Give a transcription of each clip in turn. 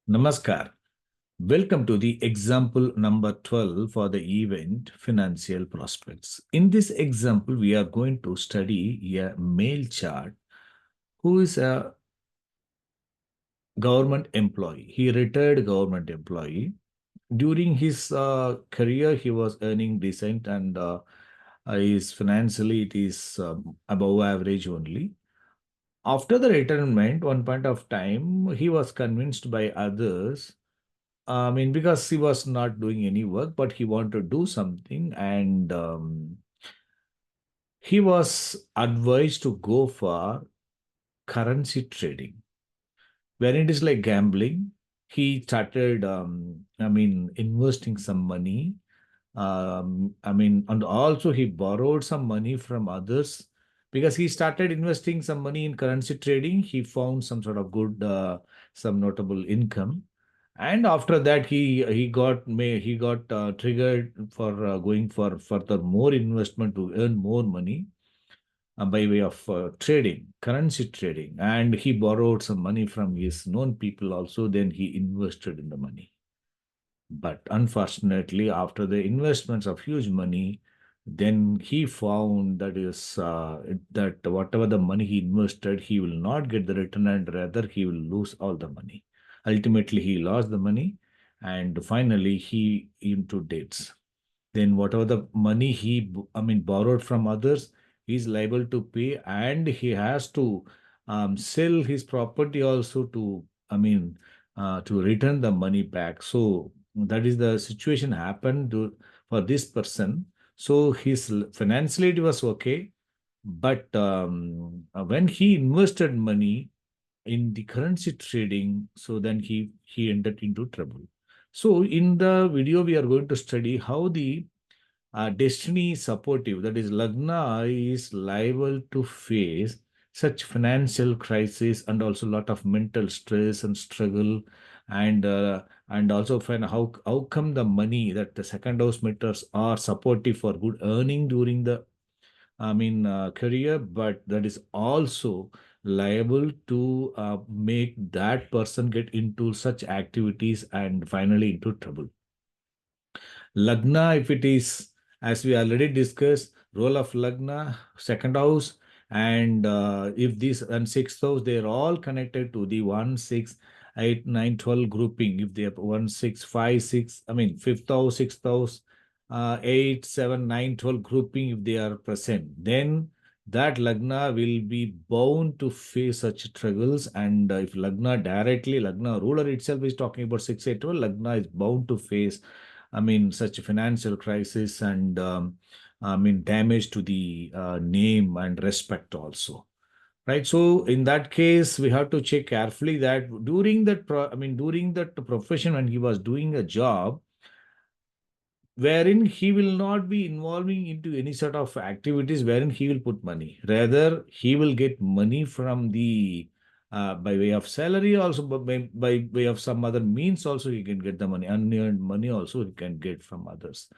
Namaskar. Welcome to the example number 12 for the event Financial Prospects. In this example, we are going to study a male chart who is a government employee. He retired government employee. During his career, he was earning decent and is financially it is above average only. After the retirement, one point of time, he was convinced by others. Because he was not doing any work, but he wanted to do something, and he was advised to go for currency trading. When it is like gambling, he started, investing some money. And also he borrowed some money from others because he started investing some money in currency trading. He found some sort of good, some notable income, and after that he got triggered for going for further more investment to earn more money by way of trading, currency trading, and he borrowed some money from his known people also. Then he invested in the money. But unfortunately, after the investments of huge money, then he found that whatever the money he invested, he will not get the return, and rather he will lose all the money. Ultimately, he lost the money, and finally he into debts. Then whatever the money borrowed from others, he's liable to pay, and he has to sell his property also to return the money back. So that is the situation happened for this person. So his financially it was okay, but when he invested money in the currency trading, so then he entered into trouble. So in the video, we are going to study how the destiny is supportive, that is, Lagna is liable to face such financial crisis and also a lot of mental stress and struggle, and also find how come the money that the second house meters are supportive for good earning during the career, but that is also liable to make that person get into such activities and finally into trouble. Lagna, if it is, as we already discussed, role of Lagna, second house, and if this and sixth house, they are all connected to the 1, 6, 8, 9, 12 grouping. If they have 1, 6, 5, 6, fifth house, sixth house, 8, 7, 9, 12 grouping, if they are present, then that Lagna will be bound to face such struggles. And if Lagna ruler itself is talking about 6, 8, 12, Lagna is bound to face such a financial crisis and damage to the name and respect also. Right. So in that case, we have to check carefully that during that profession when he was doing a job, wherein he will not be involving into any sort of activities wherein he will put money. Rather, he will get money from the by way of salary, also by way of some other means. Also, he can get the money, unearned money. Also, he can get from others,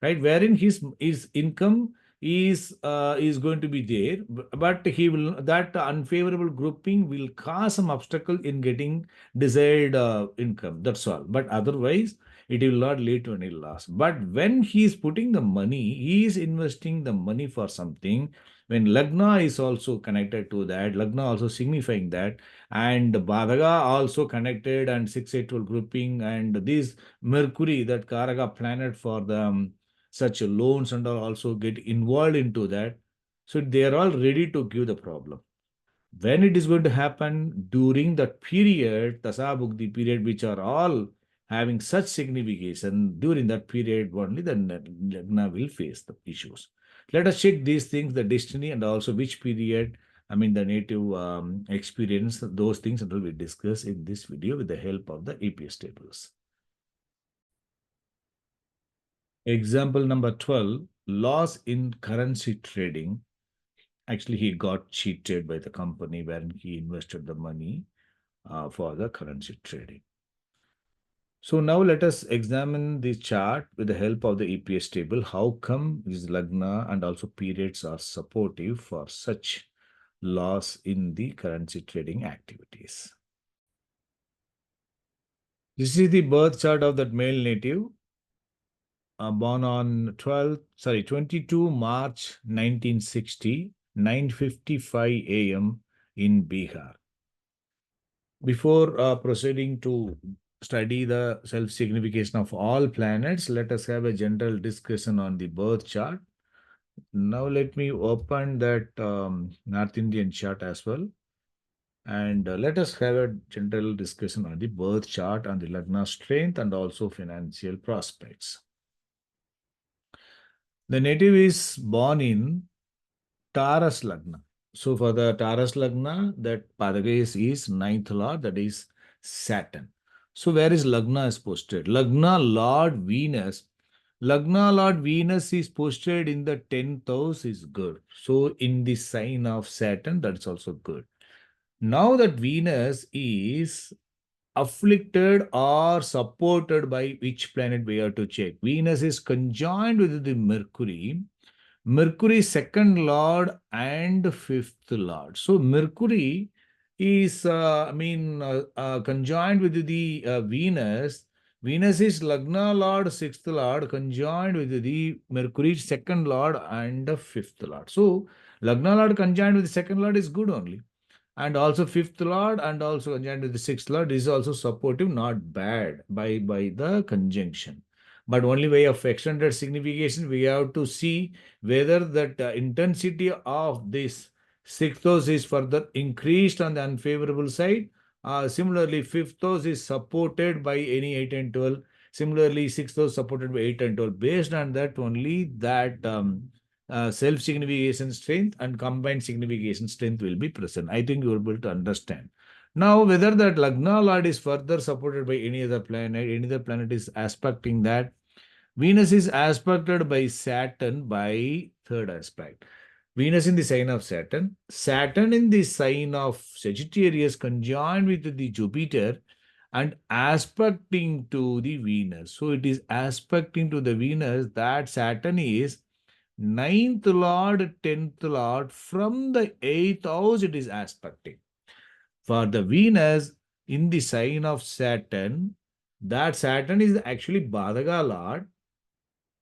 right? Wherein his income is going to be there, but he will that unfavorable grouping will cause some obstacle in getting desired income. That's all. But otherwise it will not lead to any loss. But when he is putting the money, he is investing the money for something. When Lagna is also connected to that, Lagna also signifying that, and Badaga also connected, and 6, 8, 12 grouping, and this Mercury, that Karaga planet for the such loans and all also get involved into that. So they are all ready to give the problem. When it is going to happen during that period, Tasabukti period, which are all having such signification, during that period only the Lagna will face the issues. Let us check these things, the destiny and also which period, the native experience, those things will be discussed in this video with the help of the EPS tables. Example number 12, loss in currency trading. Actually, he got cheated by the company when he invested the money for the currency trading. So now let us examine the chart with the help of the EPS table. How come this Lagna and also periods are supportive for such loss in the currency trading activities? This is the birth chart of that male native, born on 22 March 1960, 9:55 a.m. in Bihar. Before proceeding to study the self-signification of all planets, let us have a general discussion on the birth chart. Now let me open that North Indian chart as well. And let us have a general discussion on the birth chart, on the Lagna strength, and also financial prospects. The native is born in Taurus Lagna. So for the Taurus Lagna, that Padagayas is ninth lord, that is Saturn. So where is Lagna is posted? Lagna Lord Venus. Lagna Lord Venus is posted in the 10th house is good. So in the sign of Saturn, that's also good. Now that Venus is afflicted or supported by which planet we have to check. Venus is conjoined with the Mercury. Mercury second lord and fifth lord. So Mercury is, conjoined with the Venus. Venus is Lagna lord, sixth lord, conjoined with the Mercury second lord and fifth lord. So Lagna lord conjoined with the second lord is good only, and also fifth lord and also conjunct with the sixth lord is also supportive, not bad by the conjunction. But only way of extended signification, we have to see whether that intensity of this sixth house is further increased on the unfavorable side. Similarly, fifth house is supported by any 8 and 12. Similarly, sixth house supported by 8 and 12. Based on that, only that self-signification strength and combined signification strength will be present. I think you will be able to understand. Now, whether that Lagna Lord is further supported by any other planet is aspecting that. Venus is aspected by Saturn by third aspect. Venus in the sign of Saturn, Saturn in the sign of Sagittarius conjoined with the Jupiter and aspecting to the Venus. So it is aspecting to the Venus that Saturn is ninth lord, 10th lord, from the 8th house it is aspecting. For the Venus in the sign of Saturn, that Saturn is actually Badhaga lord,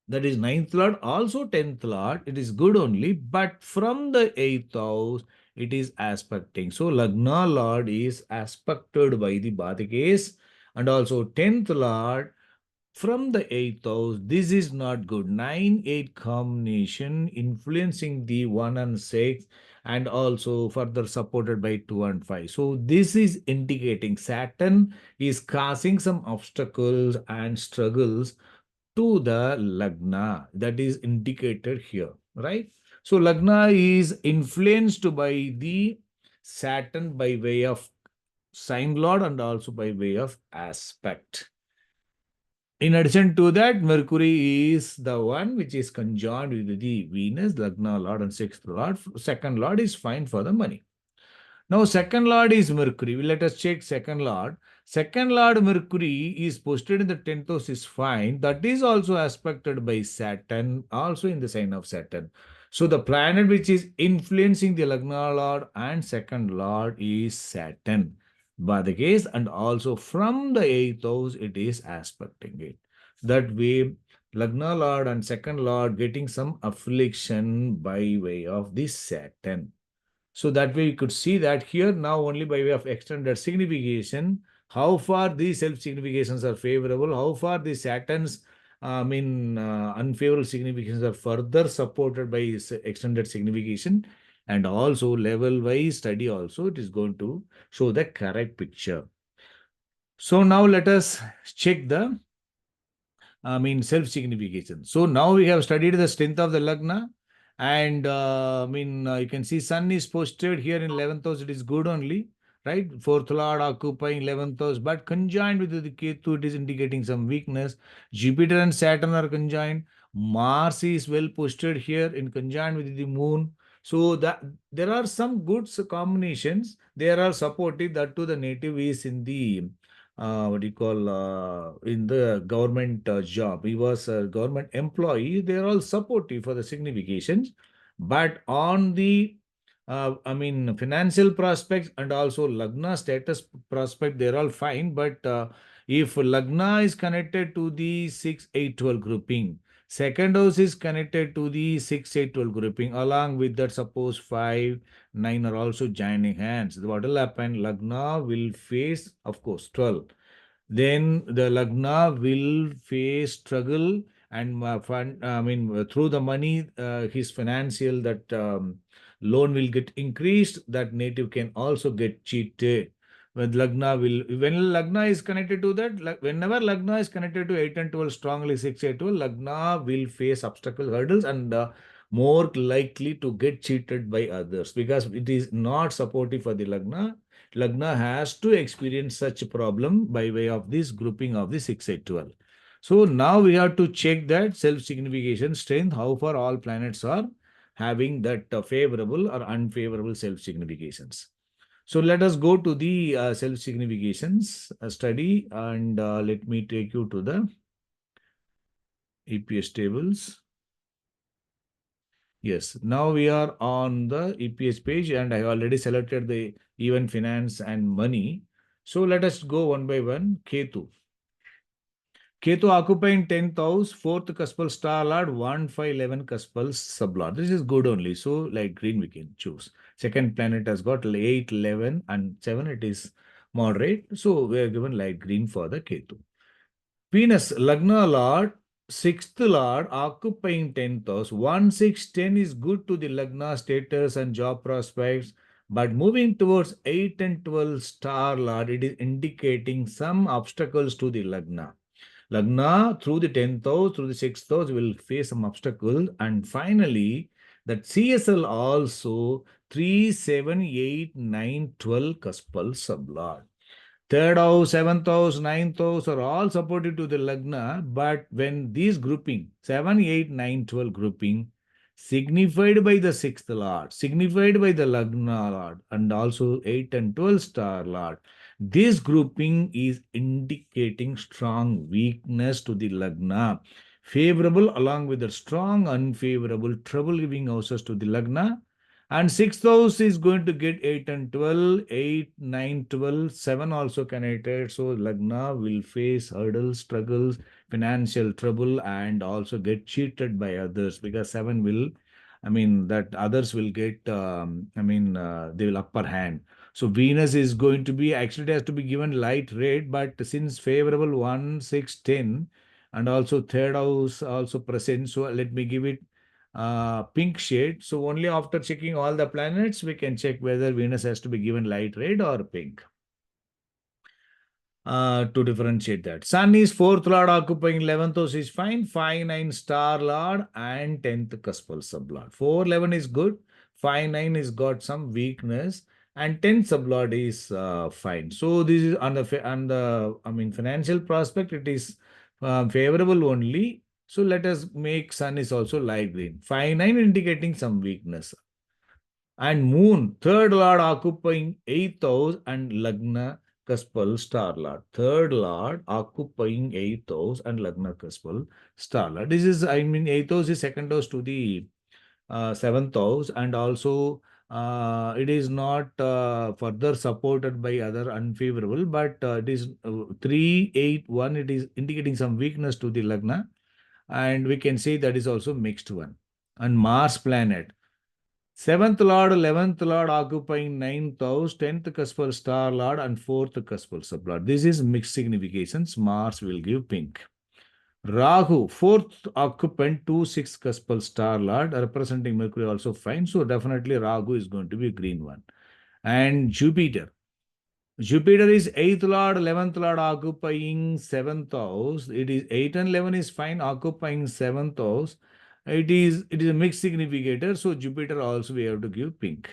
that is ninth lord, also 10th lord, it is good only, but from the 8th house it is aspecting. So Lagna lord is aspected by the Badhagas, and also 10th lord from the 8th house. This is not good. 9-8 combination influencing the 1 and 6, and also further supported by 2 and 5. So this is indicating Saturn is causing some obstacles and struggles to the Lagna. That is indicated here, right? So Lagna is influenced by the Saturn by way of sign lord and also by way of aspect. In addition to that, Mercury is the one which is conjoined with the Venus, Lagna Lord and sixth Lord. Second Lord is fine for the money. Now, second Lord is Mercury. Let us check second Lord. Second Lord Mercury is posted in the 10th house is fine. That is also aspected by Saturn, also in the sign of Saturn. So, the planet which is influencing the Lagna Lord and second Lord is Saturn by the case, and also from the 8th house it is aspecting it. That way, Lagna Lord and second Lord getting some affliction by way of this Saturn. So that way you could see that here now only by way of extended signification, how far these self-significations are favorable, how far the Saturn's unfavorable significations are further supported by extended signification, and also level-wise study also it is going to show the correct picture. So now let us check the self-signification. So now we have studied the strength of the Lagna, and you can see Sun is posted here in 11th house. It is good only, right? Fourth Lord occupying 11th house, but conjoined with the Ketu, it is indicating some weakness. Jupiter and Saturn are conjoined. Mars is well posted here in conjoined with the Moon. So that there are some good combinations. They are supportive. That too, the native is in the in the government job. He was a government employee. They are all supportive for the significations, but on the financial prospects and also Lagna status prospect, they're all fine. But If Lagna is connected to the 6, 8, 12 grouping, second house is connected to the 6, 8, 12 grouping, along with that, suppose 5, 9 are also joining hands. What will happen? Lagna will face, of course, 12. Then the Lagna will face struggle and through the money, his financial that loan will get increased. That native can also get cheated. When Lagna is connected to that, whenever Lagna is connected to 8 and 12 strongly, 6, 8, 12, Lagna will face obstacle hurdles and more likely to get cheated by others because it is not supportive for the Lagna. Lagna has to experience such a problem by way of this grouping of the 6, 8, 12. So now we have to check that self-signification strength, how far all planets are having that favorable or unfavorable self-significations. So let us go to the self-significations study and let me take you to the EPS tables. Yes, now we are on the EPS page and I already selected the even finance and money. So let us go one by one. Ketu. Ketu occupying 10th house, 4th cuspal star lord, 1, 5, 11 cuspal sublord. This is good only. So like green we can choose. Second planet has got 8, 11 and 7. It is moderate. So we are given light green for the Ketu. Venus, Lagna Lord, 6th Lord, occupying 10th house. 1, 6, 10 is good to the Lagna status and job prospects. But moving towards 8 and 12 star Lord, it is indicating some obstacles to the Lagna. Lagna through the 10th house, through the 6th house will face some obstacles. And finally, that CSL also 3, 7, 8, 9, 12 cuspal sublord. Third house, seventh house, ninth house are all supported to the Lagna, but when these grouping, 7, 8, 9, 12 grouping, signified by the sixth Lord, signified by the Lagna Lord, and also 8 and 12 star Lord, this grouping is indicating strong weakness to the Lagna, favorable along with the strong unfavorable trouble giving houses to the Lagna. And sixth house is going to get 8 and 12, 8, 9, 12, 7 also connected. So Lagna will face hurdles, struggles, financial trouble, and also get cheated by others because 7 will, that others will get, they will upper hand. So Venus is going to be, actually it has to be given light red, but since favorable 1, 6, 10, and also third house also present, so let me give it pink shade. So only after checking all the planets, we can check whether Venus has to be given light red or pink. To differentiate that. Sun is 4th Lord occupying 11th house is fine. 5, 9 star Lord and 10th cuspal sublord. 4, 11 is good. 5, 9 is got some weakness and 10th sublord is fine. So this is on the financial prospect, it is favorable only. So let us make Sun is also light green. 5, 9 indicating some weakness. And Moon, third Lord occupying 8th house and Lagna Kaspal star Lord. Third Lord occupying 8th house and Lagna Kaspal star Lord. This is, 8th house is second house to the 7th house, and also it is not further supported by other unfavorable, but it is 3, 8, 1. It is indicating some weakness to the Lagna, and we can say that is also mixed one. And Mars planet. 7th Lord, 11th Lord occupying 9th house, 10th cuspal star Lord, and 4th cuspal sublord. This is mixed significations. Mars will give pink. Rahu, 4th occupant, 2, 6 cuspal star Lord, representing Mercury also fine. So definitely Rahu is going to be a green one. And Jupiter. Jupiter is 8th Lord, 11th Lord occupying 7th house. It is 8 and 11 is fine, occupying 7th house. It is a mixed significator, so Jupiter also we have to give pink.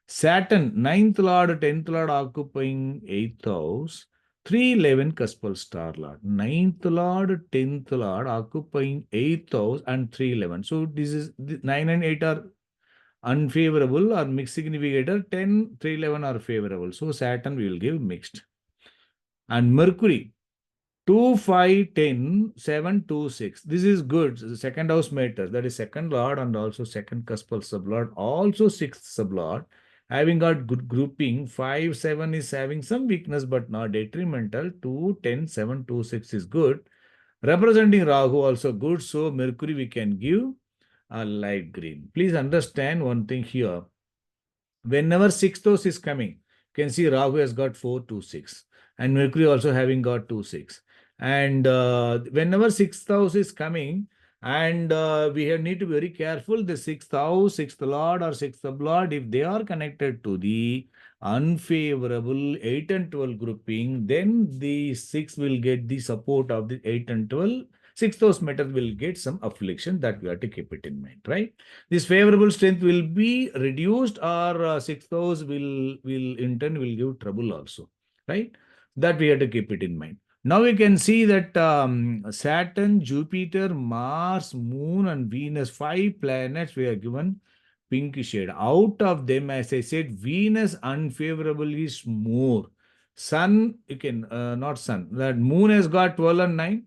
Saturn, 9th Lord, 10th Lord occupying 8th house. 3, 11 cuspal star Lord. 9th Lord, 10th Lord occupying 8th house and 3, 11. So this is 9 and 8 are unfavorable or mixed significator. 10, 3, 11 are favorable. So Saturn we will give mixed. And Mercury, 2, 5, 10, 7, 2, 6. This is good. The second house matters. That is second lord and also second cuspal sublord. Also sixth sublord. Having got good grouping, 5, 7 is having some weakness but not detrimental. 2, 10, 7, 2, 6 is good. Representing Rahu also good. So Mercury we can give a light green. Please understand one thing here. Whenever sixth house is coming, you can see Rahu has got 4, 2, 6, and Mercury also having got 2, 6. And whenever sixth house is coming, and we have need to be very careful. The sixth house, sixth lord or sixth lord, if they are connected to the unfavorable 8 and 12 grouping, then the 6 will get the support of the 8 and 12. Sixth house matter will get some affliction, that we have to keep it in mind, right? This favorable strength will be reduced, or sixth house will in turn will give trouble also, right? That we have to keep it in mind. Now we can see that Saturn, Jupiter, Mars, Moon, and Venus, 5 planets we are given pink shade. Out of them, as I said, Venus unfavorable is more. Sun, you can not Sun. That Moon has got 12 and 9,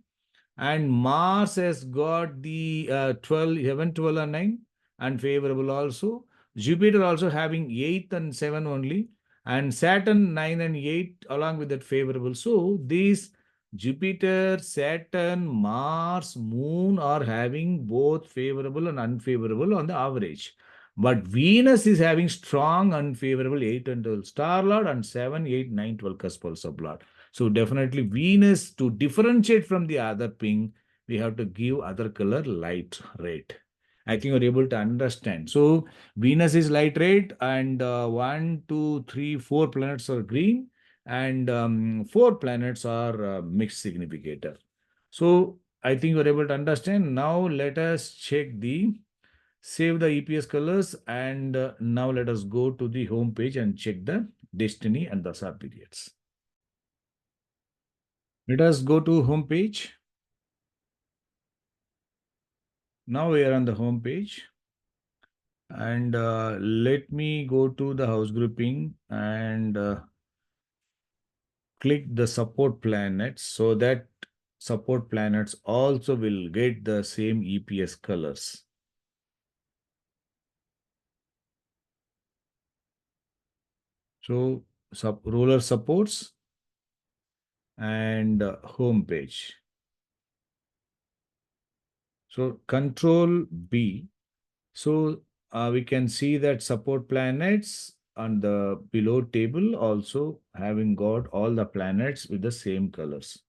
and Mars has got the 12, 11, 12 and 9, and favorable also. Jupiter also having 8 and 7 only, and Saturn 9 and 8 along with that favorable. So these Jupiter, Saturn, Mars, Moon are having both favorable and unfavorable on the average. But Venus is having strong unfavorable 8 and 12 star lord, and 7, 8, 9, 12 cuspal sublord. So definitely Venus, to differentiate from the other pink, we have to give other color light red. I think you're able to understand. So Venus is light red, and 1, 2, 3, 4 planets are green, and 4 planets are mixed significator. So I think you're able to understand. Now let us check the save the EPS colors, and now let us go to the home page and check the destiny and the SAR periods. Let us go to home page. Now we are on the home page, and let me go to the house grouping and click the support planets, so that support planets also will get the same EPS colors. So ruler supports and home page. So Control B. So we can see that support planets on the below table also having got all the planets with the same colors.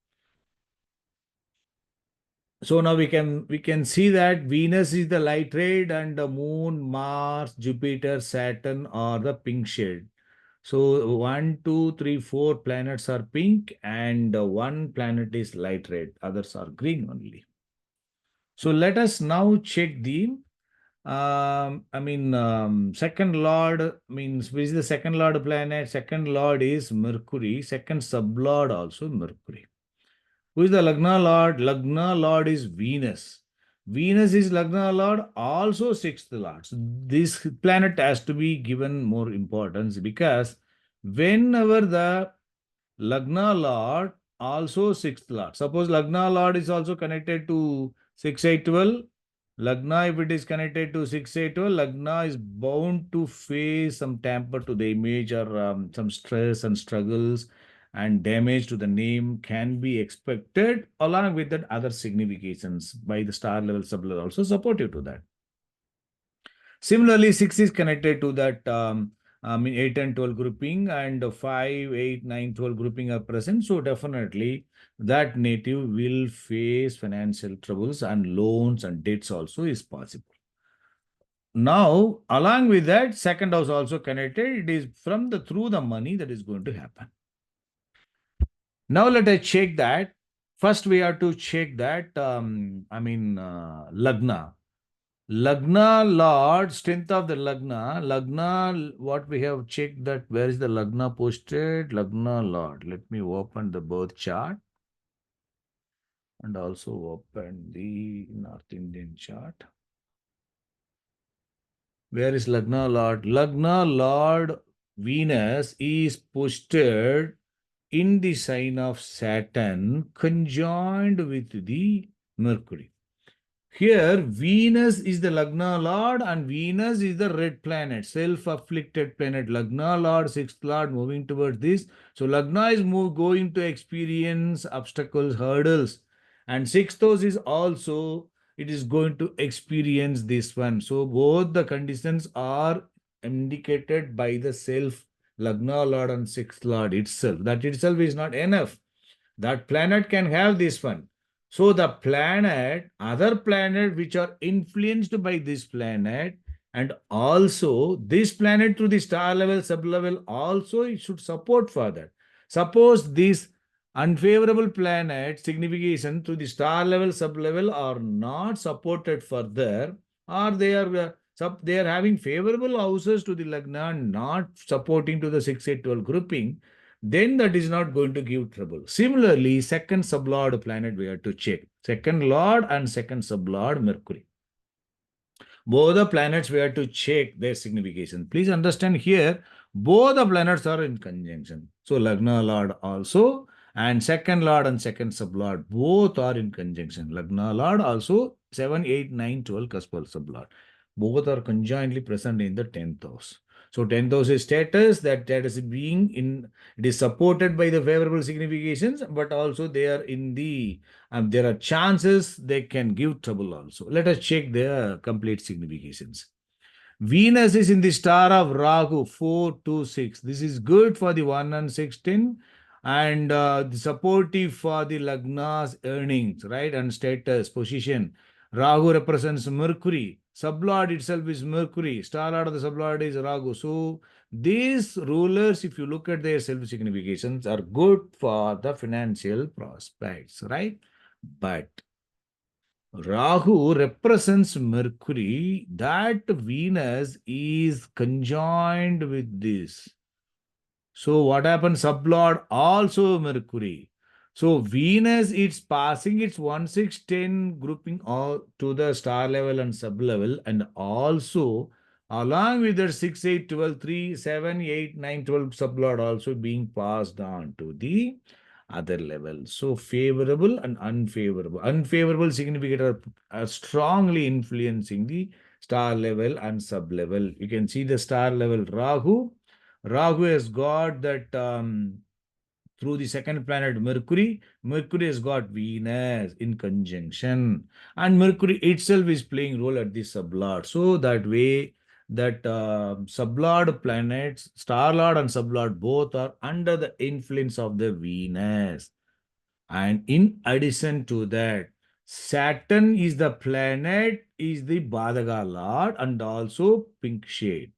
So now we can see that Venus is the light red, and the Moon, Mars, Jupiter, Saturn are the pink shade. So 1, 2, 3, 4 planets are pink, and one planet is light red. Others are green only. So let us now check the second lord means, which is the second lord planet? Second lord is Mercury. Second sublord also Mercury. Who is the Lagna lord? Lagna lord is Venus. Venus is Lagna lord, also sixth lord. So this planet has to be given more importance, because whenever the Lagna Lord, also sixth Lord. Suppose Lagna Lord is also connected to 6, 8, 12. Lagna, if it is connected to 6, 8, 12, Lagna is bound to face some tamper to the image, or some stress and struggles and damage to the name can be expected, along with that other significations by the star level sublevel also supportive to that. Similarly, 6 is connected to that 8 and 12 grouping, and 5, 8, 9, 12 grouping are present. So definitely that native will face financial troubles, and loans and debts also is possible. Now, along with that, second house also connected. It is from the through the money that is going to happen. Now let us check that. First, we have to check that, Lagna. Lagna Lord, strength of the Lagna. Lagna, what we have checked, that where is the Lagna posted? Lagna Lord. Let me open the birth chart and also open the North Indian chart. Where is Lagna Lord? Lagna Lord Venus is posted in the sign of Saturn, conjoined with the Mercury. Here, Venus is the Lagna Lord and Venus is the red planet, self-afflicted planet. Lagna Lord, sixth Lord, moving towards this. So Lagna is going to experience obstacles, hurdles. And sixth house is also, it is going to experience this one. So both the conditions are indicated by the self Lagna Lord and sixth Lord itself. That itself is not enough. That planet can have this one. So the planet, other planet which are influenced by this planet, and also this planet through the star level, sub level, also it should support for that. Suppose this unfavorable planet signification through the star level, sub level are not supported further, or they are having favorable houses to the lagna, not supporting to the 6, 8, 12 grouping, then that is not going to give trouble. Similarly, second sublord planet we have to check. Second lord and second sublord Mercury. Both the planets we have to check their signification. Please understand here, both the planets are in conjunction. So Lagna Lord also and second Lord and second sublord both are in conjunction. Lagna Lord also 7, 8, 9, 12 cuspal sublord. Both are conjointly present in the 10th house. So 10th house is status, that is being in, it is supported by the favorable significations, but also they are in the there are chances they can give trouble also. Let us check their complete significations. Venus is in the star of Rahu 4 to 6. This is good for the 1 and 16 and the supportive for the Lagna's earnings, right? And status, position. Rahu represents Mercury. Sublord itself is Mercury. Star lord of the sublord is Rahu. So these rulers, if you look at their self significations, are good for the financial prospects, right? But Rahu represents Mercury, that Venus is conjoined with this. So what happens? Sublord also Mercury. So Venus, it's passing its 1, 6, 10 grouping all to the star level and sub level, and also along with that 6, 8, 12, 3, 7, 8, 9, 12 sublord also being passed on to the other level. So favorable and unfavorable. Unfavorable significant are strongly influencing the star level and sub level. You can see the star level Rahu. Rahu has got that through the second planet Mercury. Mercury has got Venus in conjunction, and Mercury itself is playing role at the sublord. So that way, that sublord planets, star lord and sublord both are under the influence of the Venus. And in addition to that, Saturn is the planet, is the Badhaga lord and also pink shade,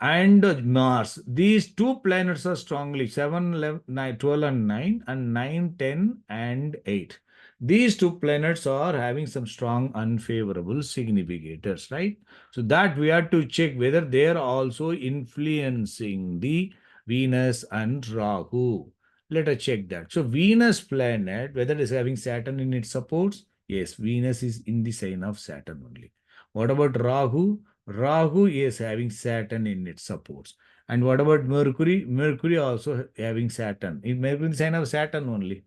and Mars. These two planets are strongly 7, 11, 9, 12 and 9 and 9, 10 and 8. These two planets are having some strong unfavorable significators, right? So that we have to check whether they are also influencing the Venus and Rahu. Let us check that. So Venus planet, whether it is having Saturn in its supports, yes, Venus is in the sign of Saturn only. What about Rahu? Rahu is having Saturn in its supports. And what about Mercury? Mercury also having Saturn. It may be the sign of Saturn only.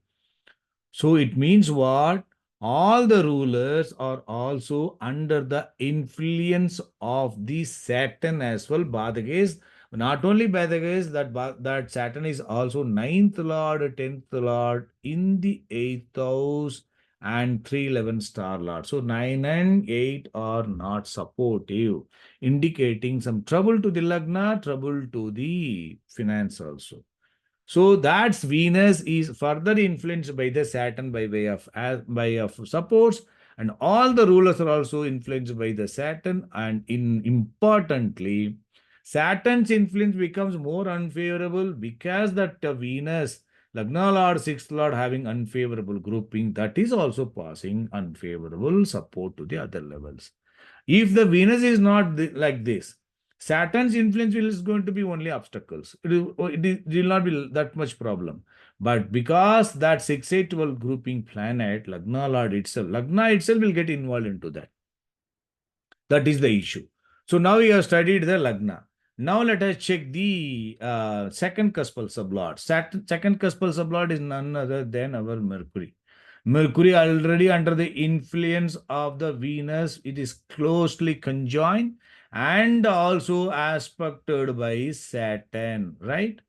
So it means what? All the rulers are also under the influence of the Saturn as well. Badhages, not only Badhages, that Saturn is also ninth lord, 10th lord in the 8th house and 311 star lord. So 9 and 8 are not supportive, indicating some trouble to the Lagna, trouble to the finance also. So that's Venus is further influenced by the Saturn by way of supports, and all the rulers are also influenced by the Saturn. And in importantly, Saturn's influence becomes more unfavorable because that Venus, Lagna Lord, sixth Lord having unfavorable grouping, that is also passing unfavorable support to the other levels. If the Venus is not like this, Saturn's influence is going to be only obstacles. It will not be that much problem. But because that 6, 8, 12 grouping planet, Lagna itself will get involved into that. That is the issue. So now we have studied the Lagna. Now let us check the second cuspal sublord. Second cuspal sublord is none other than our Mercury. Mercury already under the influence of the Venus, it is closely conjoined and also aspected by Saturn, right?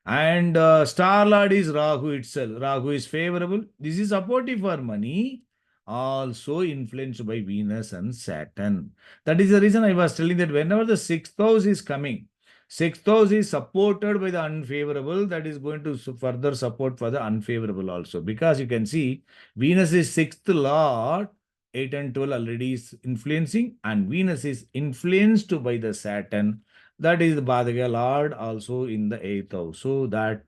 And star lord is Rahu itself. Rahu is favorable. This is supportive for money, also influenced by Venus and Saturn. That is the reason I was telling that whenever the sixth house is coming, sixth house is supported by the unfavorable, that is going to further support for the unfavorable also. Because you can see Venus is sixth lord, 8 and 12 already is influencing, and Venus is influenced by the Saturn. That is the Badhya Lord also in the eighth house. So that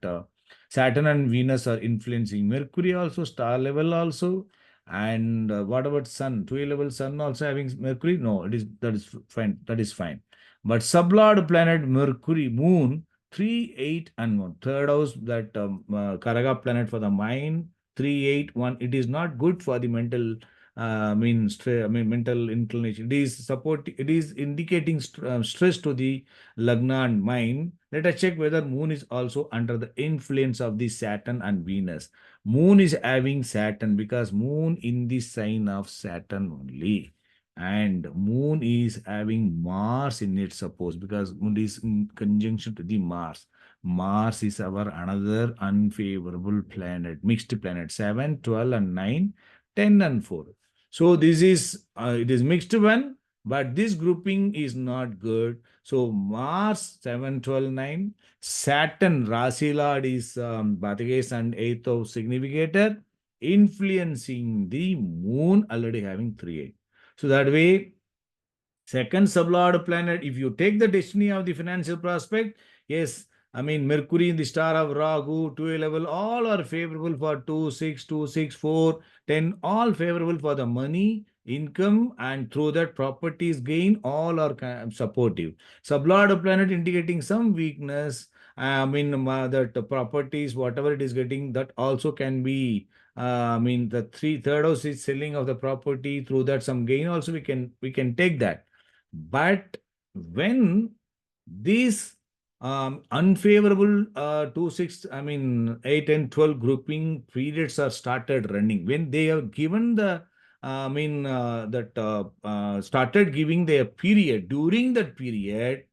Saturn and Venus are influencing Mercury also, star level also. And what about Sun? 2 level Sun also having Mercury? No, it is that is fine. That is fine. But sublord planet Mercury, Moon, 3, 8, and 1. Third house, that Karaga planet for the mind, 3, 8, 1. It is not good for the mental mental inclination. It is support. It is indicating stress to the Lagna and mind. Let us check whether Moon is also under the influence of the Saturn and Venus. Moon is having Saturn because Moon in the sign of Saturn only. And Moon is having Mars in it, suppose, because Moon is in conjunction to the Mars. Mars is our another unfavorable planet, mixed planet, 7, 12, and 9, 10, and 4. So this is, it is mixed one, but this grouping is not good. So Mars, 7, 12, 9. Saturn, Rasi Lord is Bhatagesh and 8th of significator, influencing the Moon, already having 3, 8. So that way, second sublord planet, if you take the destiny of the financial prospect, yes, Mercury in the star of Rahu, 2 level, all are favorable for 2, 6, 2, 6, 4, 10, all favorable for the money, income, and through that properties gain, all are supportive. Sublord planet indicating some weakness, that the properties, whatever it is getting, that also can be the third house is selling of the property, through that some gain also we can take that. But when these unfavorable 2, 6, 8 and 12 grouping periods are started running, when they have given the started giving their period, during that period,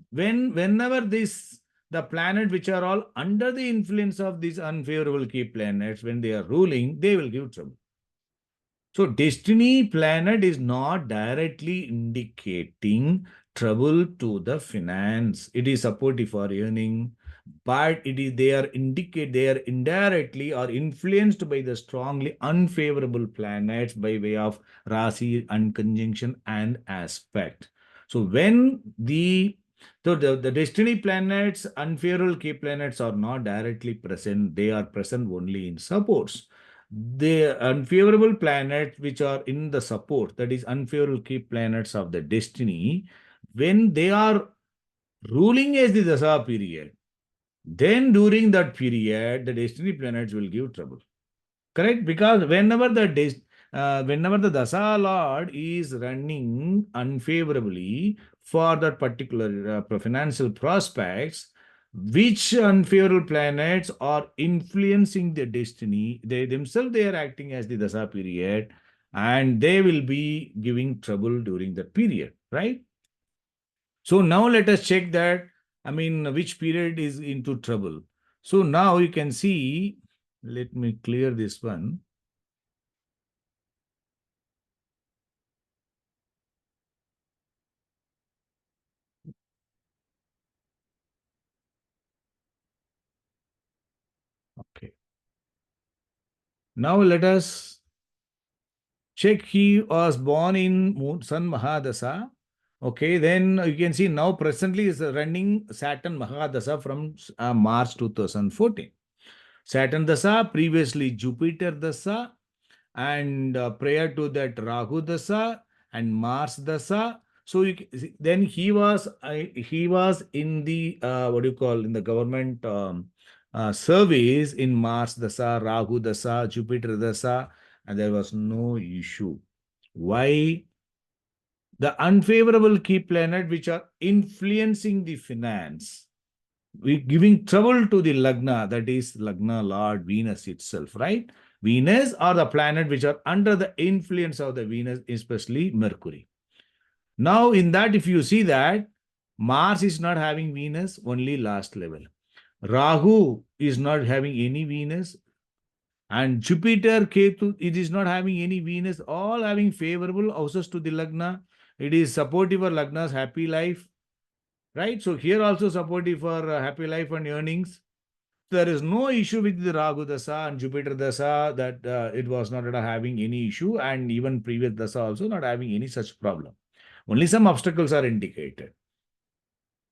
whenever this the planet which are all under the influence of these unfavorable key planets, when they are ruling, they will give trouble. So destiny planet is not directly indicating trouble to the finance. It is supportive for earning, but they are indirectly or influenced by the strongly unfavorable planets by way of Rasi and conjunction and aspect. So when the destiny planets, unfavorable key planets are not directly present, they are present only in supports. The unfavorable planets which are in the support, that is unfavorable key planets of the destiny, when they are ruling as the dasa period, then during that period the destiny planets will give trouble. Correct? Because whenever the dasa lord is running unfavorably for that particular financial prospects, which unfavorable planets are influencing the destiny, they themselves they are acting as the dasa period, and they will be giving trouble during that period, right? So now let us check that, which period is into trouble. So now you can see, let me clear this one. Okay. Now let us check. He was born in Sun Mahadasa. Okay, then you can see now presently is running Saturn Mahadasa from March 2014. Saturn Dasa, previously Jupiter Dasa, and prior to that Rahu Dasa and Mars Dasa. So then he was in the what do you call, in the government service in Mars Dasa, Rahu Dasa, Jupiter Dasa, and there was no issue. Why? The unfavorable key planet which are influencing the finance, we giving trouble to the Lagna, that is Lagna Lord Venus itself, right? Venus or the planet which are under the influence of the Venus, especially Mercury. Now, in that, if you see that Mars is not having Venus, only last level. Rahu is not having any Venus, and Jupiter, Ketu, it is not having any Venus, all having favorable houses to the Lagna. It is supportive for Lagna's happy life, right? So here also supportive for happy life and earnings. There is no issue with the Rahu Dasa and Jupiter Dasa that it was not having any issue, and even previous Dasa also not having any such problem. Only some obstacles are indicated.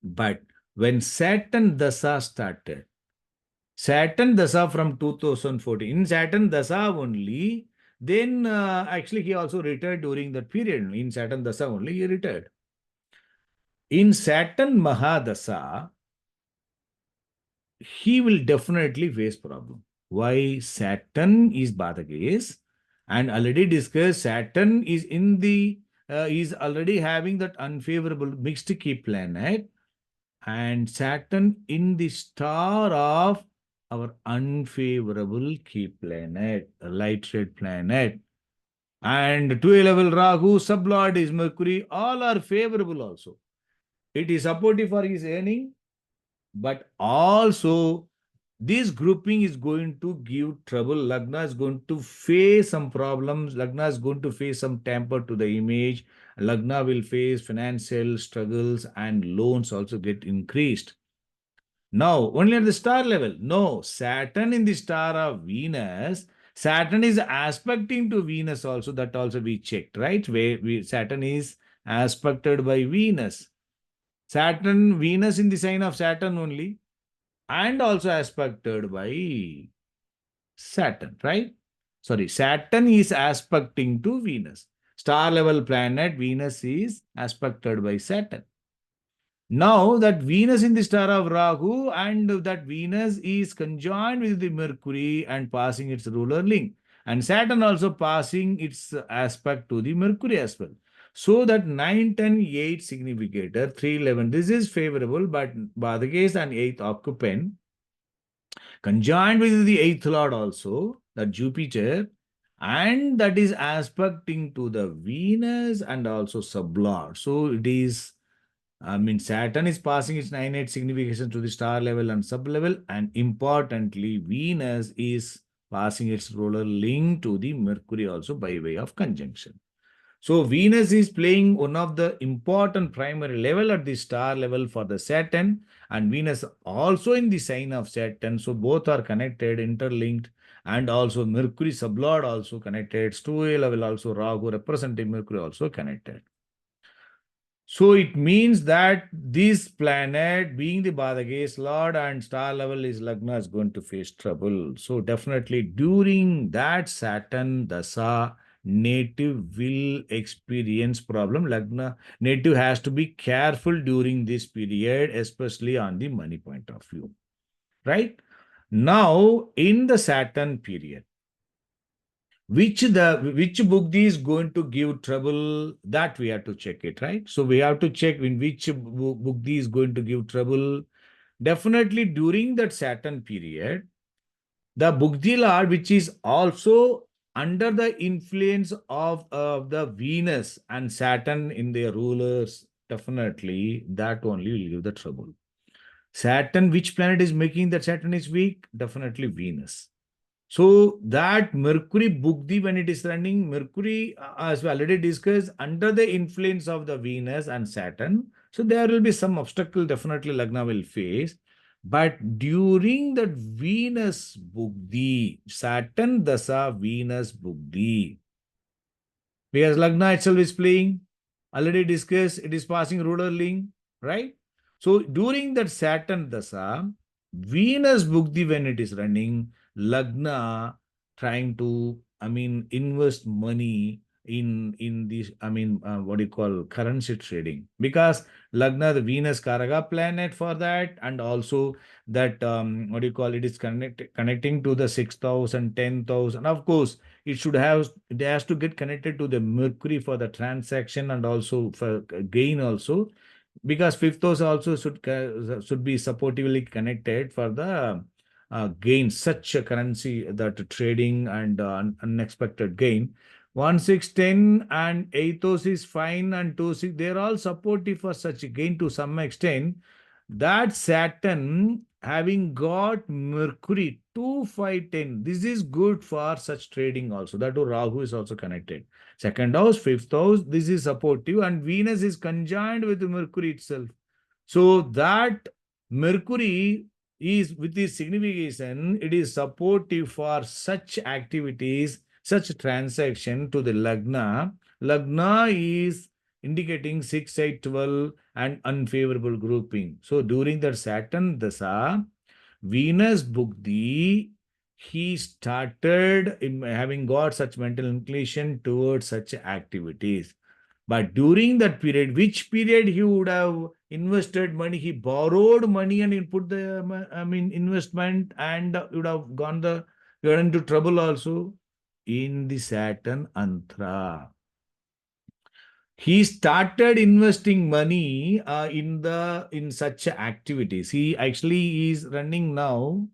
But when Saturn Dasa started, Saturn Dasa from 2014, in Saturn Dasa only, then actually he also retired during that period. In Saturn Dasa only he retired. In Saturn Mahadasa, he will definitely face problem. Why? Saturn is Badagis, and already discussed, Saturn is in the is already having that unfavorable mixed key planet, and Saturn in the star of our unfavorable key planet, a light red planet. And 2 level Rahu, sublord is Mercury, all are favorable also. It is supportive for his earning, but also this grouping is going to give trouble. Lagna is going to face some problems. Lagna is going to face some tamper to the image. Lagna will face financial struggles and loans also get increased. Now, only at the star level. No, Saturn in the star of Venus. Saturn is aspecting to Venus also. That also we checked, right? Where Saturn is aspected by Venus. Saturn, Venus in the sign of Saturn only, and also aspected by Saturn, right? Sorry, Saturn is aspecting to Venus. Star level planet Venus is aspected by Saturn. Now that Venus in the star of Rahu, and that Venus is conjoined with the Mercury and passing its ruler link, and Saturn also passing its aspect to the Mercury as well. So that 9, 10, 8 significator, 3, 11, this is favorable, but Badages and 8th occupant conjoined with the 8th lord also, that Jupiter, and that is aspecting to the Venus and also sublord. So it is, Saturn is passing its 9-8 signification to the star level and sub level, and importantly, Venus is passing its ruler link to the Mercury also by way of conjunction. So Venus is playing one of the important primary level at the star level for the Saturn, and Venus also in the sign of Saturn. So both are connected, interlinked, and also Mercury sublord also connected. 2A level also Rahu representing Mercury also connected. So it means that this planet, being the Badagese Lord and star level is Lagna, is going to face trouble. So definitely during that Saturn Dasa, native will experience problem. Lagna native has to be careful during this period, especially on the money point of view. Right? Now, in the Saturn period, which book is going to give trouble, that we have to check it, right? So we have to check in which book is going to give trouble. Definitely during that Saturn period, the Bugdi Lord, which is also under the influence of the Venus and Saturn in their rulers, definitely that only will give the trouble. Saturn, which planet is making that Saturn is weak? Definitely Venus. So that Mercury Bugdi, when it is running, Mercury, as we already discussed, under the influence of the Venus and Saturn, so there will be some obstacle definitely Lagna will face. But during that Venus Bugdi, Saturn Dasa Venus Bugdi, because Lagna itself is playing, already discussed, it is passing ruler link, right? So during that Saturn Dasa, Venus Bugdi, when it is running, Lagna trying to, invest money in this, what do you call, currency trading, because Lagna, the Venus Karaga planet for that, and also that, what do you call, it is connecting to the 6,000, 10,000. Of course, it has to get connected to the Mercury for the transaction and also for gain also, because fifth house also should be supportively connected for the gain, such a currency that trading and unexpected gain. 1 6 10 and 8 those is fine, and 2 6 they're all supportive for such a gain to some extent. That Saturn having got Mercury 2 5 10, this is good for such trading also. That to Rahu is also connected. Second house, fifth house, this is supportive, and Venus is conjoined with Mercury itself. So that Mercury is with this signification, it is supportive for such activities, such transaction to the Lagna. Lagna is indicating 6, 8, 12 and unfavorable grouping. So during that Saturn Dasa, Venus Bukti, he started having got such mental inclination towards such activities. But during that period, which period he would have invested money? He borrowed money and he put the, investment, and would have got into trouble also in the Saturn Antra. He started investing money in such activities. He actually is running now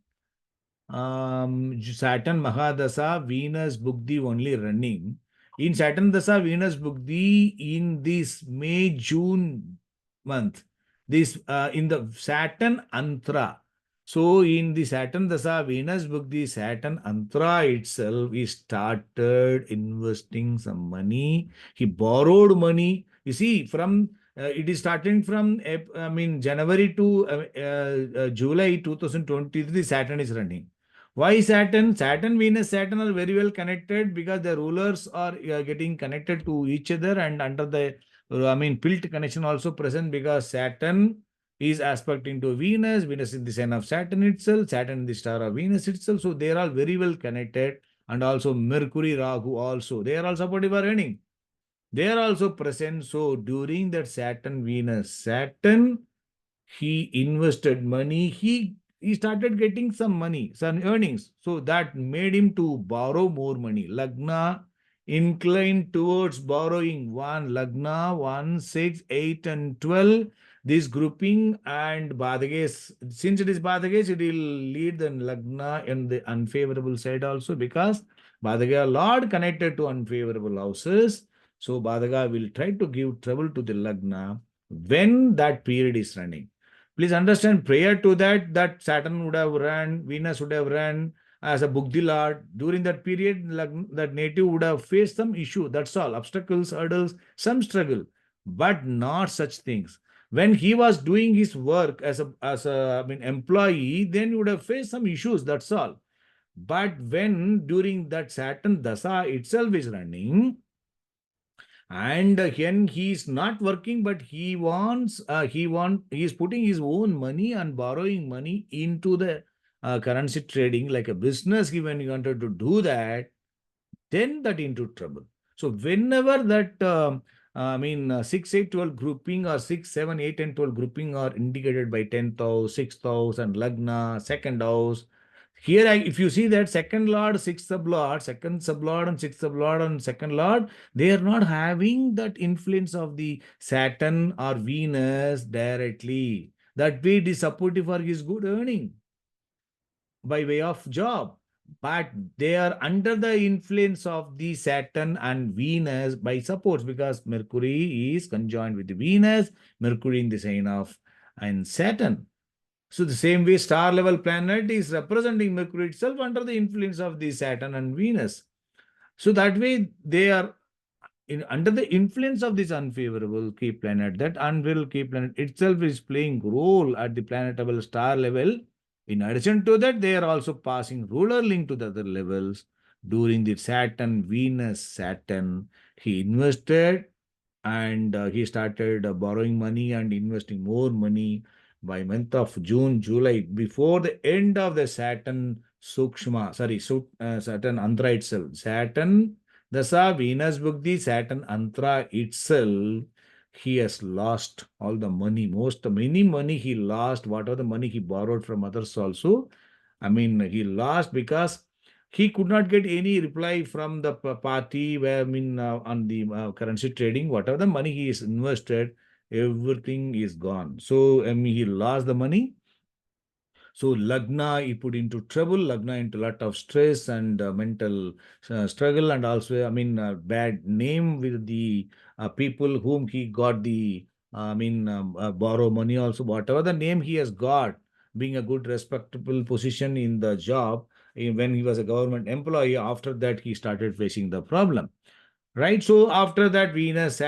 Saturn Mahadasa, Venus Bugdi only running. In Saturn Dasa, Venus Bugdi in this May, June month. This in the Saturn Antra. So in the Saturn Dasa, Venus Bugdi, Saturn Antra itself, he started investing some money. He borrowed money. You see, from it is starting from January to July 2023, Saturn is running. Why Saturn? Saturn, Venus, Saturn are very well connected because the rulers are getting connected to each other, and under the, Pilt connection also present because Saturn is aspecting to Venus, Venus is the sign of Saturn itself, Saturn is the star of Venus itself. So they are all very well connected, and also Mercury, Rahu also. They are all supportive for earning. They are also present. So during that Saturn, Venus, Saturn, he invested money. He started getting some money, some earnings. So that made him to borrow more money. Lagna inclined towards borrowing. One Lagna, 1, 6, 8, and 12. This grouping and Badages, since it is Badages, it will lead the Lagna in the unfavorable side also, because Badaga Lord connected to unfavorable houses. So Badaga will try to give trouble to the Lagna when that period is running. Please understand, prior to that, that Saturn would have run, Venus would have run as a Bugdi Lord. During that period, that native would have faced some issue. That's all. Obstacles, hurdles, some struggle, but not such things. When he was doing his work as employee, then he would have faced some issues. That's all. But when during that Saturn Dasa itself is running, and when he is not working, but he is putting his own money and borrowing money into the currency trading like a business. When he wanted to do that, then that into trouble. So whenever that 6 8 12 grouping, or 6 7 8 and 12 grouping are indicated by 10th house, 6th house and Lagna, second house. Here, if you see that second lord, sixth sublord, second sublord and sixth sublord and second lord, they are not having that influence of the Saturn or Venus directly. That way it is supportive for his good earning by way of job. But they are under the influence of the Saturn and Venus by supports, because Mercury is conjoined with Venus, Mercury in the sign of and Saturn. So the same way star level planet is representing Mercury itself under the influence of the Saturn and Venus. So that way they are under the influence of this unfavorable key planet. That unfavorable key planet itself is playing role at the planet level, star level. In addition to that, they are also passing ruler link to the other levels. During the Saturn, Venus, Saturn, he invested, and he started borrowing money and investing more money by month of June, July, before the end of the Saturn Sukshma, Saturn Antra itself. Saturn Dasa, Venus Bhukti, Saturn Antra itself, he has lost all the money. Many money he lost, whatever the money he borrowed from others also. He lost because he could not get any reply from the party where, on the currency trading, whatever the money he is invested, everything is gone. So, he lost the money. So Lagna, he put into trouble, Lagna into a lot of stress and mental struggle, and also, bad name with the people whom he got the, borrow money also, whatever the name he has got, being a good respectable position in the job, when he was a government employee, after that he started facing the problem. Right. So after that, Venus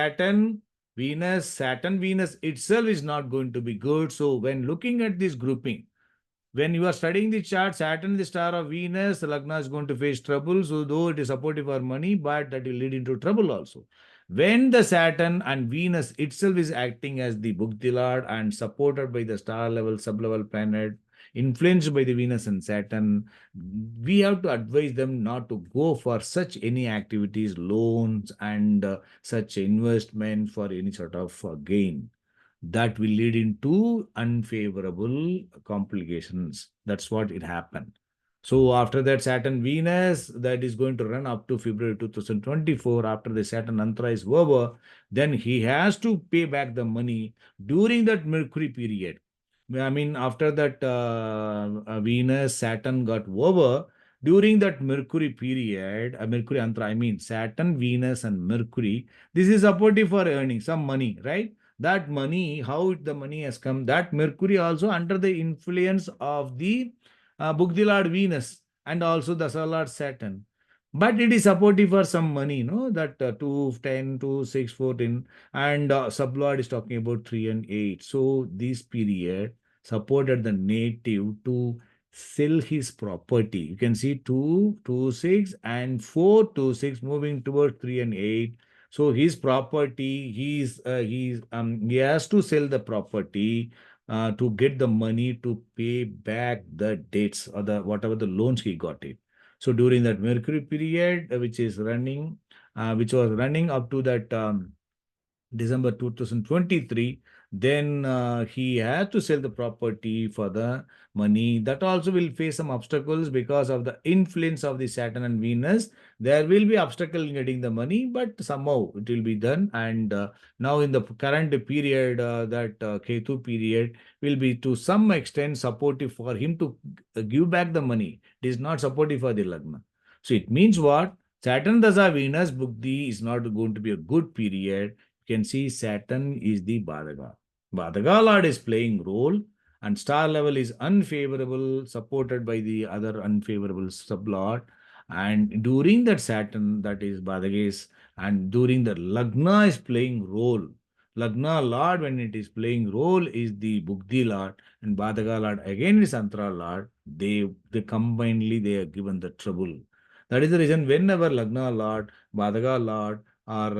itself is not going to be good. So when looking at this grouping, when you are studying the chart, Saturn, the star of Venus, Lagna is going to face trouble. So though it is supportive for money, but that will lead into trouble also. When the Saturn and Venus itself is acting as the Bhukti Lord and supported by the star level, sub-level planet, influenced by the Venus and Saturn, we have to advise them not to go for such any activities, loans, and such investment for any sort of gain that will lead into unfavorable complications. That's what it happened. So after that, Saturn Venus, that is going to run up to February 2024. After the Saturn Antra is over, then he has to pay back the money during that Mercury period. After that Venus, Saturn got over, during that Mercury period, Mercury Antra, Saturn, Venus, and Mercury, this is supportive for earning some money, right? That money, how the money has come, that Mercury also under the influence of the Bugdilad Venus and also the Solar Saturn. But it is supportive for some money, no? That 2, 10, 2, 6, 14, and sublord is talking about 3 and 8. So this period supported the native to sell his property. You can see 2, 2, 6, and 4, 2, 6 moving towards 3 and 8. So his property, he has to sell the property to get the money to pay back the debts or the whatever the loans he got it. So during that Mercury period, which was running up to that December 2023, then he had to sell the property for the money. That also will face some obstacles because of the influence of the Saturn and Venus. There will be obstacle in getting the money, but somehow it will be done. And now in the current period, that Ketu period will be to some extent supportive for him to give back the money. It is not supportive for the Lagna. So it means what? Saturn Dasa Venus Bukti is not going to be a good period. You can see Saturn is the Badhaga. Badhaga Lord is playing role and star level is unfavorable, supported by the other unfavorable sublord. And during that Saturn, that is Badhages, and during the Lagna is playing role. Lagna Lord, when it is playing role, is the Bugdi Lord, and Badhaga Lord again is Antra Lord. They combinedly they are given the trouble. That is the reason whenever Lagna Lord, Badhaga Lord, or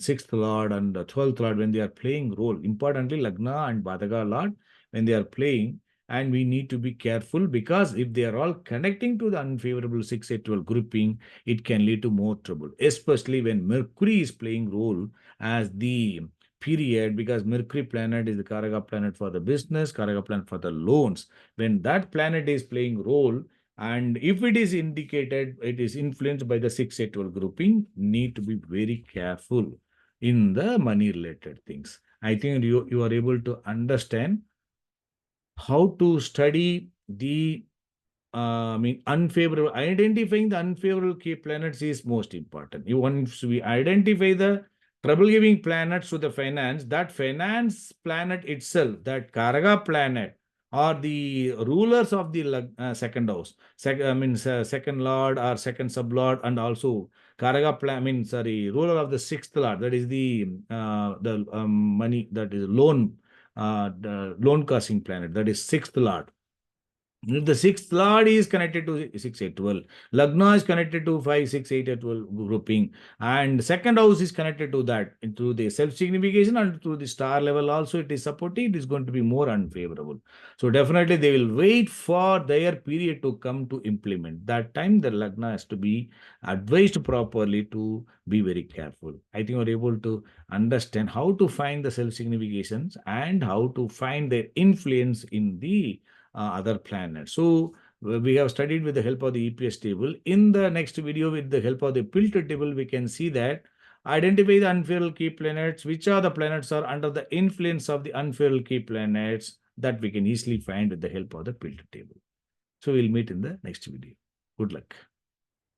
sixth lord and 12th lord, when they are playing role, importantly Lagna and Badhaga lord, when they are playing, and we need to be careful because if they are all connecting to the unfavorable 6, 8, 12 grouping, it can lead to more trouble, especially when Mercury is playing role as the period, because Mercury planet is the Karaka planet for the business, Karaka planet for the loans. When that planet is playing role, and if it is indicated, it is influenced by the 6, 8, 12 grouping, need to be very careful in the money related things. I think you are able to understand how to study the unfavorable. Identifying the unfavorable key planets is most important. Once we identify the trouble-giving planets to the finance, that finance planet itself, that Karaga planet, or the rulers of the second house, second lord or second sublord, and also Karaga ruler of the sixth lord, that is the money, that is the loan causing planet, that is sixth lord. If the sixth lord is connected to 6, 8, 12, Lagna is connected to 5, 6, 8, 12 grouping, and second house is connected to that, into the self-signification, and to the star level also it is supporting, it is going to be more unfavorable. So definitely they will wait for their period to come to implement. That time the Lagna has to be advised properly to be very careful. I think you're able to understand how to find the self-significations and how to find their influence in the other planets. So we have studied with the help of the EPS table. In the next video, with the help of the filter table, we can see that identify the unfavorable key planets. Which are the planets are under the influence of the unfavorable key planets? that we can easily find with the help of the filter table. So we'll meet in the next video. Good luck.